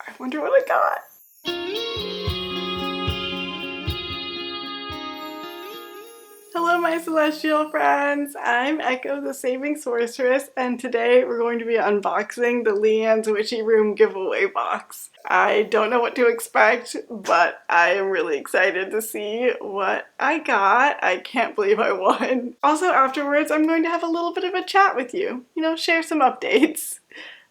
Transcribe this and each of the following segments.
I wonder what I got. Hello my celestial friends, I'm Echo the Saving Sorceress, and today we're going to be unboxing the LeeAnn's Witchy Room giveaway box. I don't know what to expect, but I am really excited to see what I got. I can't believe I won. Also afterwards I'm going to have a little bit of a chat with you, share some updates.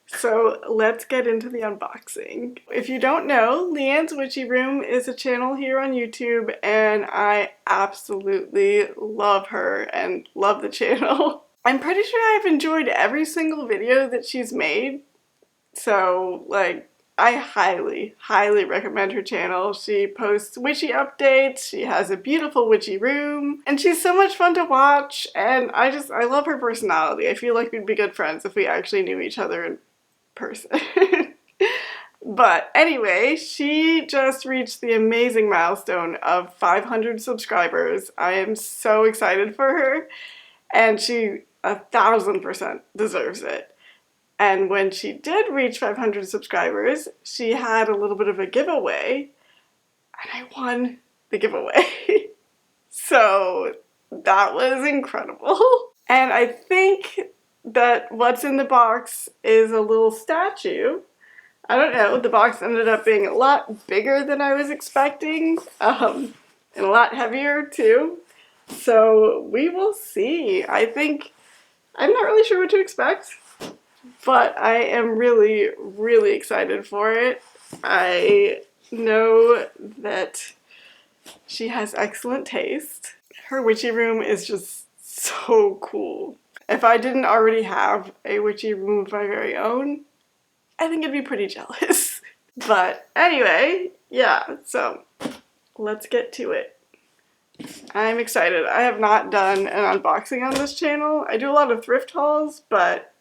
So let's get into the unboxing. If you don't know, LeeAnn's Witchy Room is a channel here on YouTube, and I absolutely love her and love the channel. I'm pretty sure I've enjoyed every single video that she's made, so I highly, highly recommend her channel. She posts witchy updates, she has a beautiful witchy room, and she's so much fun to watch, and I love her personality. I feel like we'd be good friends if we actually knew each other in person. But anyway, she just reached the amazing milestone of 500 subscribers. I am so excited for her, and she 1000% deserves it. And when she did reach 500 subscribers, she had a little bit of a giveaway, and I won the giveaway. So that was incredible. And I think that what's in the box is a little statue. I don't know, the box ended up being a lot bigger than I was expecting, and a lot heavier too. So we will see. I'm not really sure what to expect, but I am really, really excited for it. I know that she has excellent taste. Her witchy room is just so cool. If I didn't already have a witchy room of my very own, I think I'd be pretty jealous. But anyway, yeah, so let's get to it. I'm excited. I have not done an unboxing on this channel. I do a lot of thrift hauls, but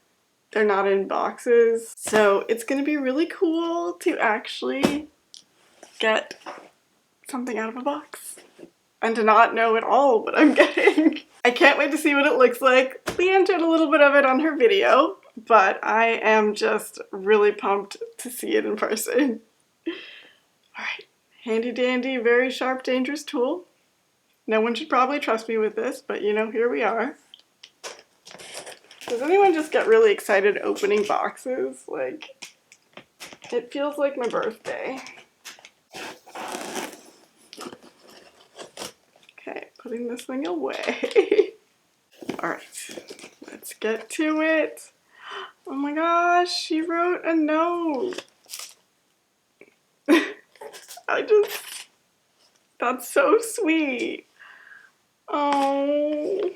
they're not in boxes. So it's gonna be really cool to actually get something out of a box and to not know at all what I'm getting. I can't wait to see what it looks like. LeeAnn did a little bit of it on her video, but I am just really pumped to see it in person. Alright, handy dandy, very sharp, dangerous tool. No one should probably trust me with this, but here we are. Does anyone just get really excited opening boxes? It feels like my birthday. Okay, putting this thing away. Alright, let's get to it. Oh my gosh, she wrote a note. That's so sweet. Oh,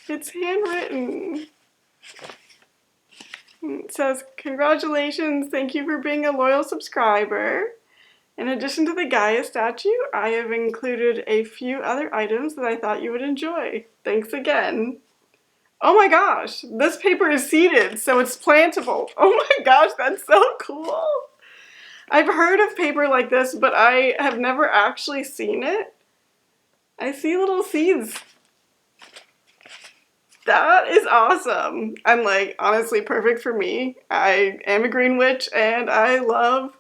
it's handwritten. It says, "Congratulations, thank you for being a loyal subscriber. In addition to the Gaia statue, I have included a few other items that I thought you would enjoy. Thanks again." Oh my gosh, this paper is seeded, so it's plantable. Oh my gosh, that's so cool. I've heard of paper like this, but I have never actually seen it. I see little seeds. That is awesome. And honestly perfect for me. I am a green witch and I love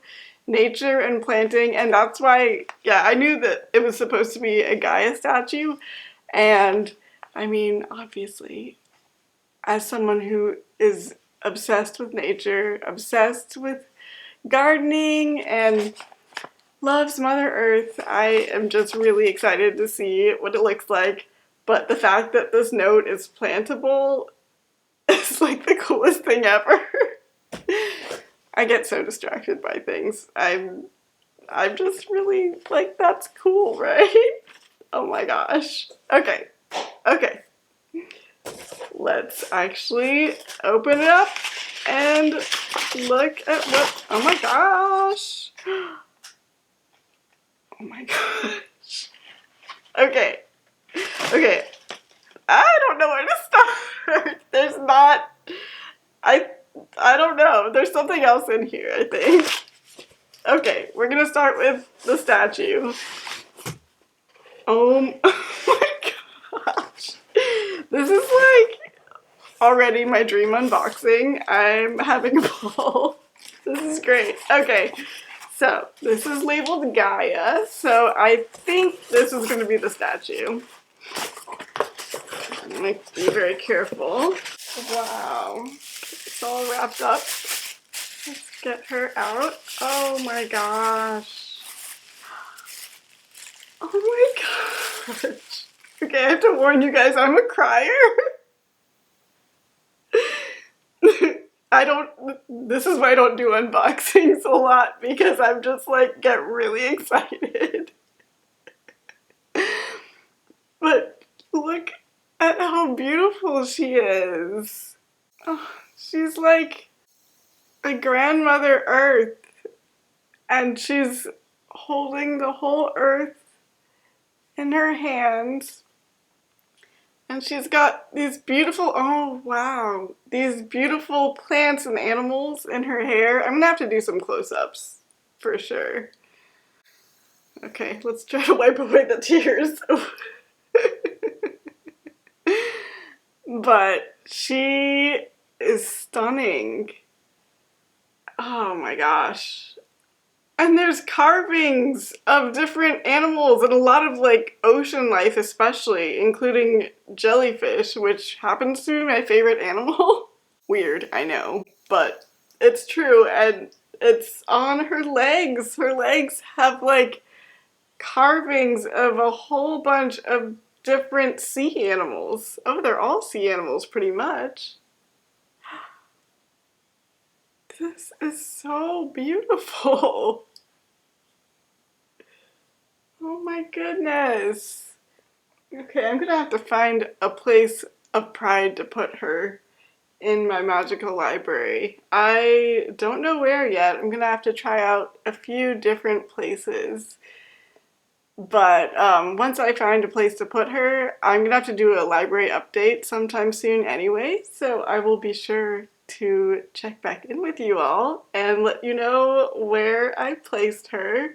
nature and planting, and that's why, yeah, I knew that it was supposed to be a Gaia statue. And I mean, obviously, as someone who is obsessed with nature, obsessed with gardening, and loves Mother Earth, I am just really excited to see what it looks like. But the fact that this note is plantable is the coolest thing ever. I get so distracted by things. I'm just really that's cool, right? Oh my gosh. Okay. Let's actually open it up and look at what, oh my gosh. Oh my gosh. Okay. I don't know where to start. There's not, I don't know. There's something else in here, I think. Okay, we're gonna start with the statue. Oh my gosh. This is already my dream unboxing. I'm having a ball. This is great. Okay, so this is labeled Gaia, so I think this is going to be the statue. I'm going to be very careful. Wow, it's all wrapped up. Let's get her out. Oh my gosh. Oh my gosh. Okay, I have to warn you guys, I'm a crier. This is why I don't do unboxings a lot, because I'm just like, get really excited. But look at how beautiful she is. Oh, she's like a grandmother Earth, and she's holding the whole Earth in her hands. And she's got these beautiful, oh wow, these beautiful plants and animals in her hair. I'm gonna have to do some close-ups for sure. Okay, let's try to wipe away the tears. But she is stunning. Oh my gosh. And there's carvings of different animals and a lot of like ocean life especially, including jellyfish, which happens to be my favorite animal. Weird, I know, but it's true, and it's on her legs. Her legs have like carvings of a whole bunch of different sea animals. Oh, they're all sea animals pretty much. This is so beautiful. Oh my goodness. Okay, I'm gonna have to find a place of pride to put her in my magical library. I don't know where yet. I'm gonna have to try out a few different places. But once I find a place to put her, I'm gonna have to do a library update sometime soon anyway, so I will be sure to check back in with you all and let you know where I placed her.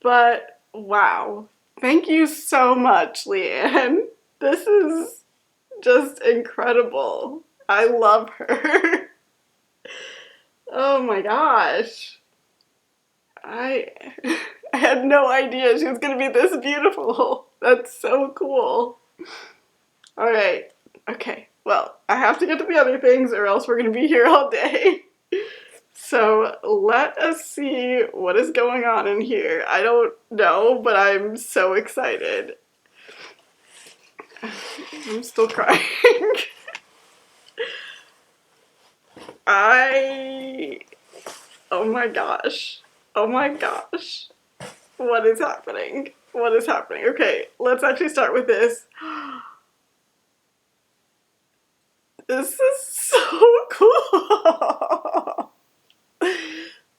But wow, thank you so much, LeeAnn. This is just incredible. I love her. Oh my gosh. I I had no idea she was gonna be this beautiful. That's so cool. Alright, okay, well, I have to get to the other things or else we're gonna be here all day. So let us see what is going on in here. I don't know, but I'm so excited. I'm still crying. Oh my gosh. Oh my gosh. What is happening? What is happening? Okay, let's actually start with this. This is so cool.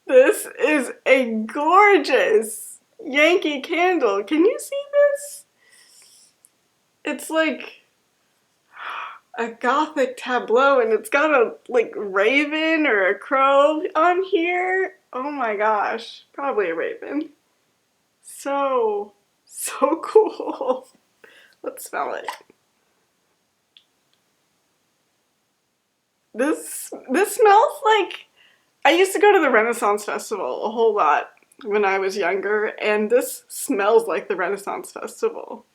This is a gorgeous Yankee candle. Can you see this? It's like a gothic tableau, and it's got a like raven or a crow on here. Oh my gosh, probably a raven. So cool. Let's smell it. This smells like, I used to go to the Renaissance Festival a whole lot when I was younger, and this smells like the Renaissance Festival.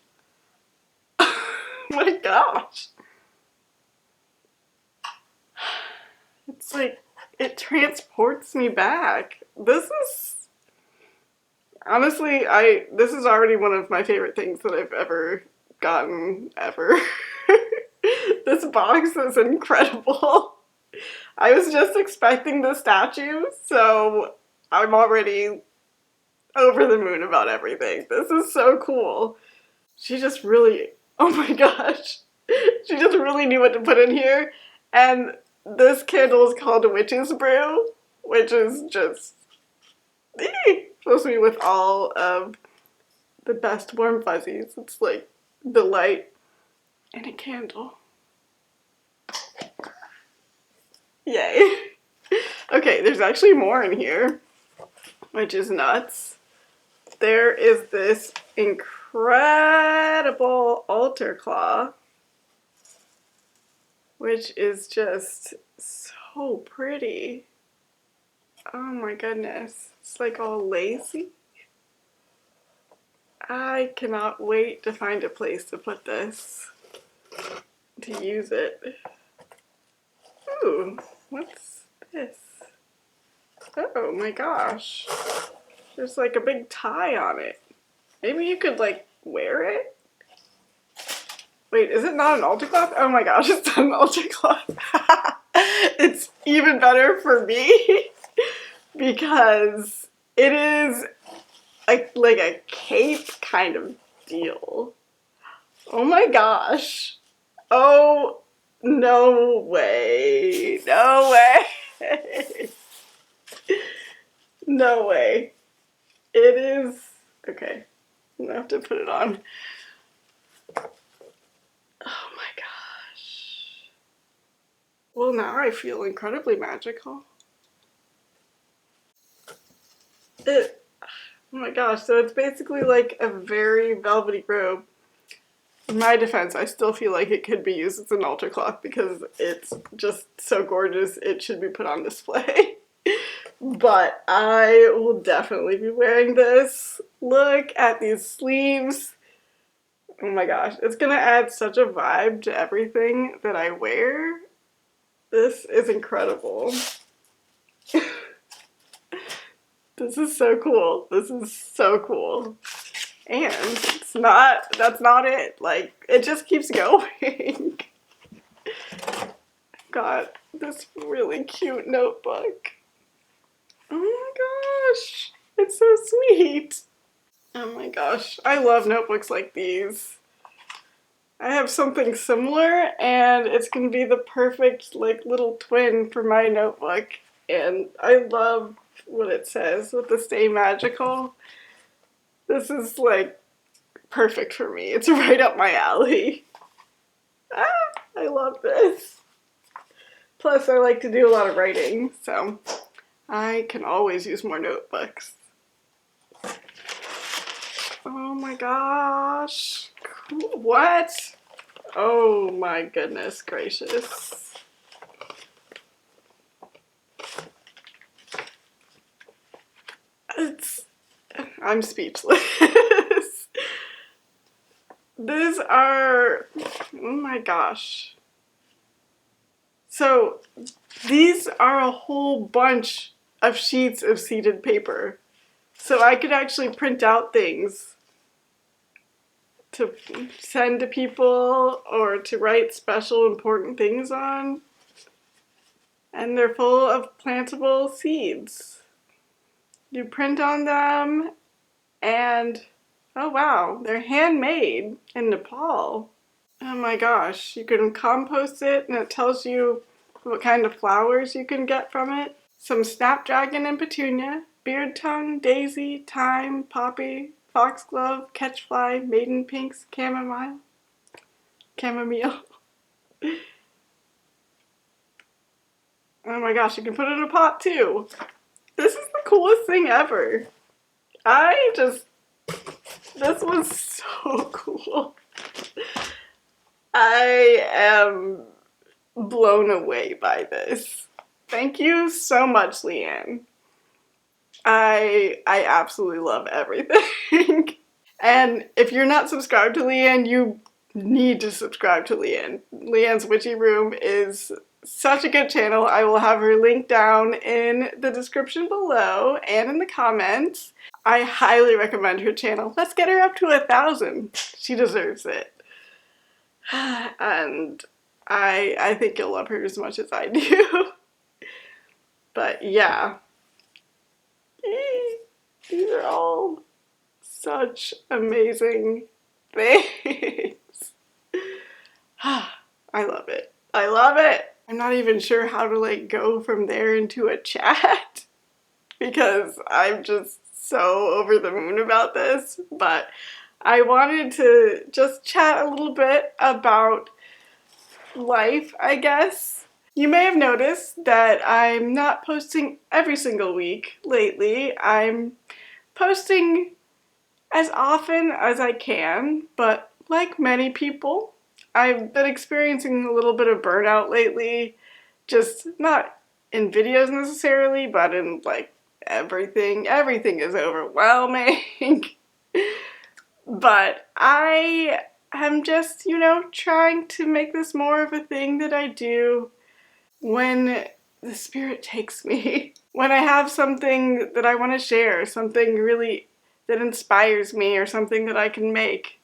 Oh my gosh. It's like, it transports me back. This is, honestly, this is already one of my favorite things that I've ever gotten, ever. This box is incredible. I was just expecting the statue, so I'm already over the moon about everything. This is so cool. She just really, oh my gosh. She just really knew what to put in here. And this candle is called Witch's Brew, which is just supposed to be with all of the best warm fuzzies. It's like the light in a candle. Yay. Okay, there's actually more in here, which is nuts. There is this incredible altar claw, which is just so pretty. Oh my goodness. It's like all lacy. I cannot wait to find a place to put this, to use it. Ooh, what's this? Oh my gosh. There's like a big tie on it. Maybe you could like wear it? Wait, is it not an altar cloth? Oh my gosh, it's not an altar cloth. It's even better for me because it is like a cape kind of deal. Oh my gosh. Oh, no way. No way. No way. It is. Okay. I'm gonna have to put it on. Oh my gosh. Well, now I feel incredibly magical. Oh my gosh, so it's basically like a very velvety robe. In my defense, I still feel like it could be used as an altar cloth because it's just so gorgeous it should be put on display. But I will definitely be wearing this. Look at these sleeves. Oh my gosh, it's gonna add such a vibe to everything that I wear. This is incredible. This is so cool. This is so cool. And that's not it. Like, it just keeps going. Got this really cute notebook. Oh my gosh, it's so sweet. Oh my gosh, I love notebooks like these. I have something similar and it's gonna be the perfect like little twin for my notebook. And I love what it says with the Stay Magical. This is like perfect for me. It's right up my alley. Ah, I love this. Plus I like to do a lot of writing, so I can always use more notebooks. Oh my gosh. What? Oh my goodness gracious. I'm speechless. These are, oh my gosh. So these are a whole bunch of sheets of seeded paper. So I could actually print out things to send to people or to write special important things on. And they're full of plantable seeds. You print on them and, oh wow, they're handmade in Nepal. Oh my gosh, you can compost it and it tells you what kind of flowers you can get from it. Some snapdragon and petunia, beard tongue, daisy, thyme, poppy, foxglove, catchfly, maiden pinks, chamomile. Oh my gosh, you can put it in a pot too. This is the coolest thing ever. This was so cool. I am blown away by this. Thank you so much, LeeAnn. I absolutely love everything. And if you're not subscribed to LeeAnn, you need to subscribe to LeeAnn. LeeAnn's Witchy Room is such a good channel. I will have her link down in the description below and in the comments. I highly recommend her channel. Let's get her up to 1,000. She deserves it. And I think you'll love her as much as I do. But yeah. These are all such amazing things. I love it. I love it. I'm not even sure how to like go from there into a chat because I'm just so over the moon about this, but I wanted to just chat a little bit about life, I guess. You may have noticed that I'm not posting every single week lately. I'm posting as often as I can, but like many people, I've been experiencing a little bit of burnout lately. Just not in videos necessarily, but in like everything is overwhelming. But I am just, you know, trying to make this more of a thing that I do when the spirit takes me. When I have something that I want to share, something really that inspires me, or something that I can make.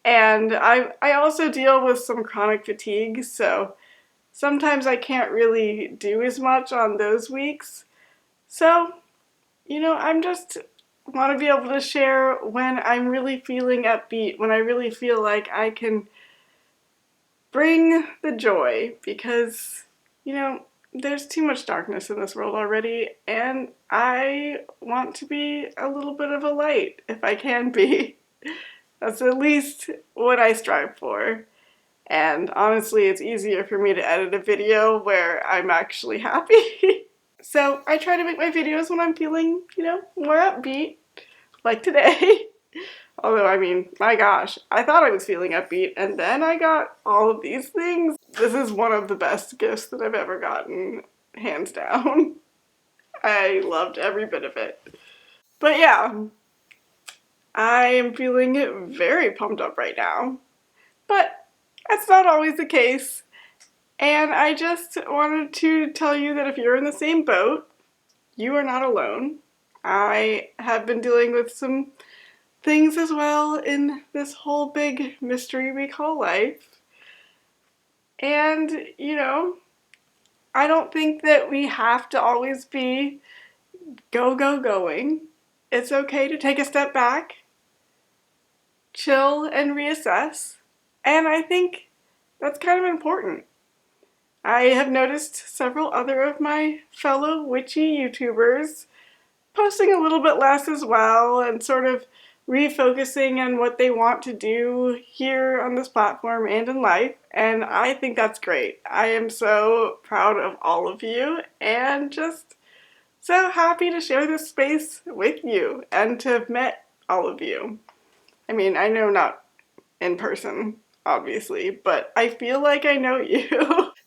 And I also deal with some chronic fatigue, so sometimes I can't really do as much on those weeks. So, you know, I'm just want to be able to share when I'm really feeling upbeat, when I really feel like I can bring the joy, because, you know, there's too much darkness in this world already, and I want to be a little bit of a light if I can be. That's at least what I strive for. And honestly, it's easier for me to edit a video where I'm actually happy. So I try to make my videos when I'm feeling, you know, more upbeat, like today. Although, I mean, my gosh, I thought I was feeling upbeat, and then I got all of these things. This is one of the best gifts that I've ever gotten, hands down. I loved every bit of it. But yeah, I am feeling very pumped up right now. But that's not always the case. And I just wanted to tell you that if you're in the same boat, you are not alone. I have been dealing with some things as well in this whole big mystery we call life. And, you know, I don't think that we have to always be going. It's okay to take a step back, chill, and reassess. And I think that's kind of important. I have noticed several other of my fellow witchy YouTubers posting a little bit less as well, and sort of refocusing on what they want to do here on this platform and in life, and I think that's great. I am so proud of all of you, and just so happy to share this space with you and to have met all of you. I mean, I know not in person, obviously, but I feel like I know you.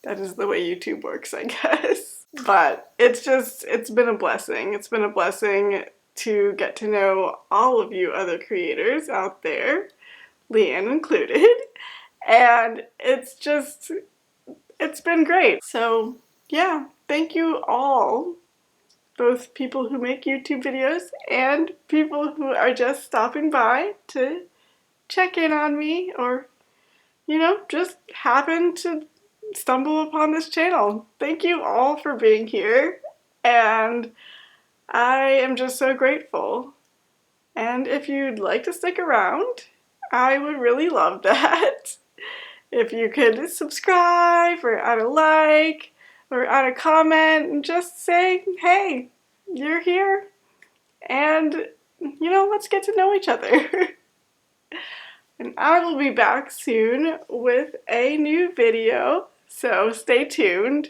That is the way YouTube works, I guess. But it's been a blessing. It's been a blessing to get to know all of you other creators out there, LeeAnn included. And it's been great. So yeah, thank you all, both people who make YouTube videos and people who are just stopping by to check in on me, or, you know, just happen to stumble upon this channel. Thank you all for being here, and I am just so grateful. And if you'd like to stick around, I would really love that. If you could subscribe, or add a like, or add a comment, and just say, hey, you're here, and, you know, let's get to know each other. And I will be back soon with a new video, so stay tuned.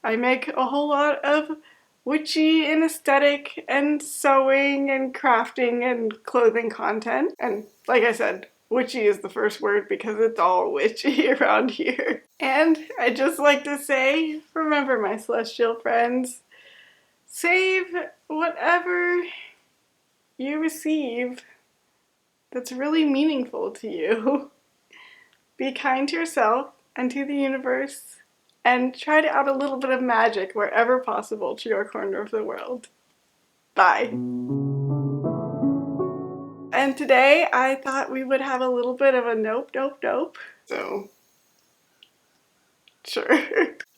I make a whole lot of witchy and aesthetic and sewing and crafting and clothing content. And like I said, witchy is the first word because it's all witchy around here. And I'd just like to say, remember, my celestial friends, save whatever you receive that's really meaningful to you. Be kind to yourself and to the universe, and try to add a little bit of magic wherever possible to your corner of the world. Bye. And today I thought we would have a little bit of a nope. So, sure.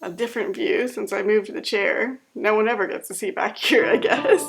A different view since I moved the chair. No one ever gets to see back here, I guess.